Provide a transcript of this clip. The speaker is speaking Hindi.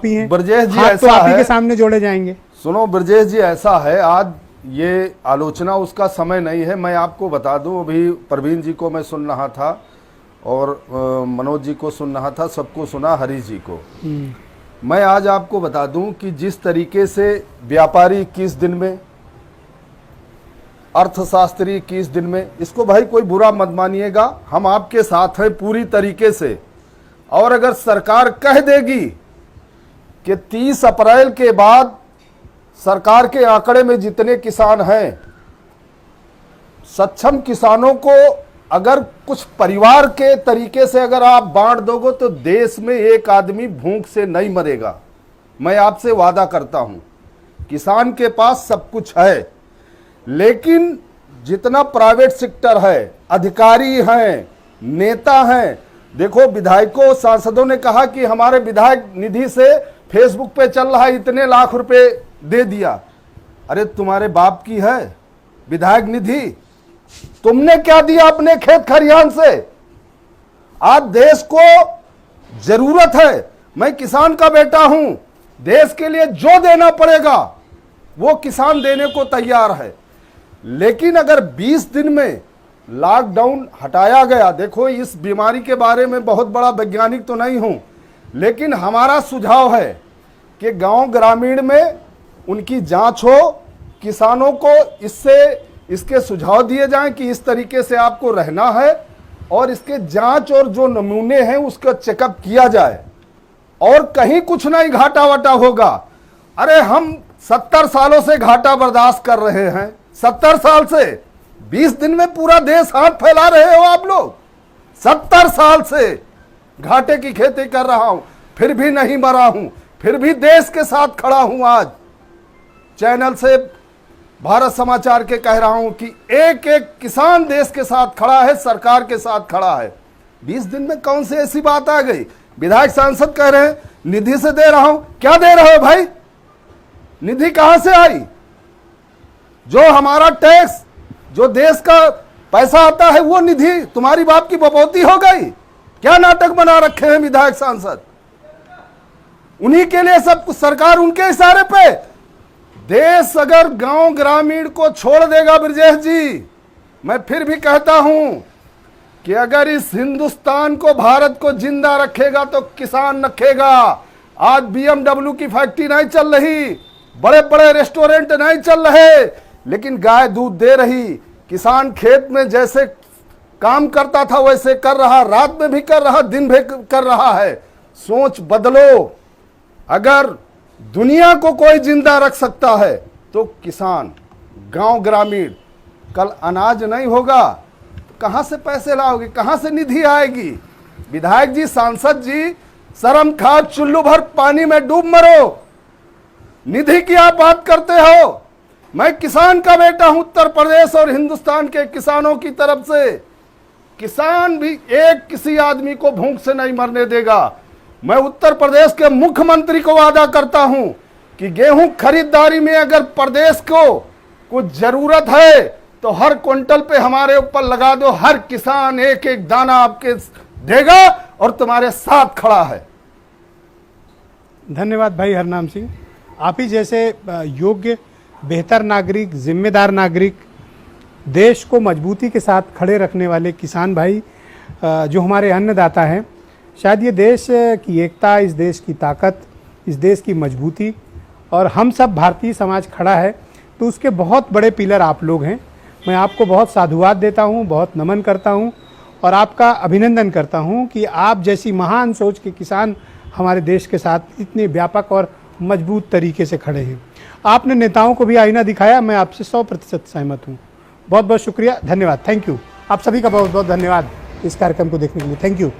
ब्रजेश जी, हाथ ऐसा तो आप ही है के सामने जोड़े जाएंगे। सुनो ब्रजेश जी, ऐसा है, आज ये आलोचना उसका समय नहीं है। मैं आपको बता दूं, अभी प्रवीण जी को मैं सुन रहा था और मनोज जी को सुन रहा था, सबको सुना, हरीश जी को। मैं आज आपको बता दूं कि जिस तरीके से व्यापारी 21 दिन में, अर्थशास्त्री 21 दिन में, इसको भाई कोई बुरा मत मानिएगा, हम आपके साथ हैं पूरी तरीके से। और अगर सरकार कह देगी कि 30 अप्रैल के बाद सरकार के आंकड़े में जितने किसान हैं, सक्षम किसानों को अगर कुछ परिवार के तरीके से अगर आप बांट दोगे तो देश में एक आदमी भूख से नहीं मरेगा। मैं आपसे वादा करता हूं, किसान के पास सब कुछ है, लेकिन जितना प्राइवेट सेक्टर है, अधिकारी हैं, नेता हैं, देखो विधायकों सांसदों ने कहा कि हमारे विधायक निधि से फेसबुक पे चल रहा है, इतने लाख रुपए दे दिया। अरे तुम्हारे बाप की है विधायक निधि? तुमने क्या दिया अपने खेत खरियान से? आज देश को जरूरत है, मैं किसान का बेटा हूं, देश के लिए जो देना पड़ेगा वो किसान देने को तैयार है। लेकिन अगर 20 दिन में लॉकडाउन हटाया गया, देखो इस बीमारी के बारे में बहुत बड़ा वैज्ञानिक तो नहीं हूं, लेकिन हमारा सुझाव है कि गांव ग्रामीण में उनकी जांच हो, किसानों को इसके सुझाव दिए जाएं कि इस तरीके से आपको रहना है, और इसके जांच और जो नमूने हैं उसका चेकअप किया जाए, और कहीं कुछ नहीं घाटा वाटा होगा। अरे हम 70 सालों से घाटा बर्दाश्त कर रहे हैं, 70 साल से। 20 दिन में पूरा देश हाथ फैला रहे हो आप लोग। 70 साल से घाटे की खेती कर रहा हूं, फिर भी नहीं मरा हूं, फिर भी देश के साथ खड़ा हूं। आज चैनल से, भारत समाचार के कह रहा हूं कि एक एक किसान देश के साथ खड़ा है, सरकार के साथ खड़ा है। 20 दिन में कौन सी ऐसी बात आ गई? विधायक सांसद कह रहे हैं निधि से दे रहा हूं। क्या दे रहे हो भाई? निधि कहां से आई? जो हमारा टैक्स, जो देश का पैसा आता है, वो निधि तुम्हारी बाप की बपौती हो गई? क्या नाटक बना रखे हैं विधायक सांसद? उन्हीं के लिए सब कुछ, सरकार उनके इशारे पे। देश अगर गांव ग्रामीण को छोड़ देगा ब्रजेश जी, मैं फिर भी कहता हूं कि अगर इस हिंदुस्तान को, भारत को जिंदा रखेगा तो किसान रखेगा। आज BMW की फैक्ट्री नहीं चल रही, बड़े बड़े रेस्टोरेंट नहीं चल रहे, लेकिन गाय दूध दे रही। किसान खेत में जैसे काम करता था वैसे कर रहा, रात में भी कर रहा, दिन भी कर रहा है। सोच बदलो। अगर दुनिया को कोई जिंदा रख सकता है तो किसान, गांव ग्रामीण। कल अनाज नहीं होगा तो कहां से पैसे लाओगे, कहां से निधि आएगी? विधायक जी, सांसद जी, शर्म खा, चुल्लू भर पानी में डूब मरो। निधि की आप बात करते हो? मैं किसान का बेटा हूं, उत्तर प्रदेश और हिंदुस्तान के किसानों की तरफ से। किसान भी एक किसी आदमी को भूख से नहीं मरने देगा। मैं उत्तर प्रदेश के मुख्यमंत्री को वादा करता हूं कि गेहूं खरीदारी में अगर प्रदेश को कुछ जरूरत है तो हर क्विंटल पे हमारे ऊपर लगा दो, हर किसान एक एक दाना आपके देगा और तुम्हारे साथ खड़ा है। धन्यवाद भाई हरनाम सिंह। आप ही जैसे योग्य, बेहतर नागरिक, जिम्मेदार नागरिक, देश को मजबूती के साथ खड़े रखने वाले किसान भाई जो हमारे अन्नदाता हैं, शायद ये देश की एकता, इस देश की ताकत, इस देश की मजबूती, और हम सब भारतीय समाज खड़ा है तो उसके बहुत बड़े पिलर आप लोग हैं। मैं आपको बहुत साधुवाद देता हूँ, बहुत नमन करता हूँ और आपका अभिनंदन करता हूँ कि आप जैसी महान सोच के किसान हमारे देश के साथ इतने व्यापक और मजबूत तरीके से खड़े हैं। आपने नेताओं को भी आईना दिखाया, मैं आपसे 100% सहमत हूँ। बहुत बहुत शुक्रिया, धन्यवाद, थैंक यू। आप सभी का बहुत बहुत धन्यवाद इस कार्यक्रम को देखने के लिए, थैंक यू।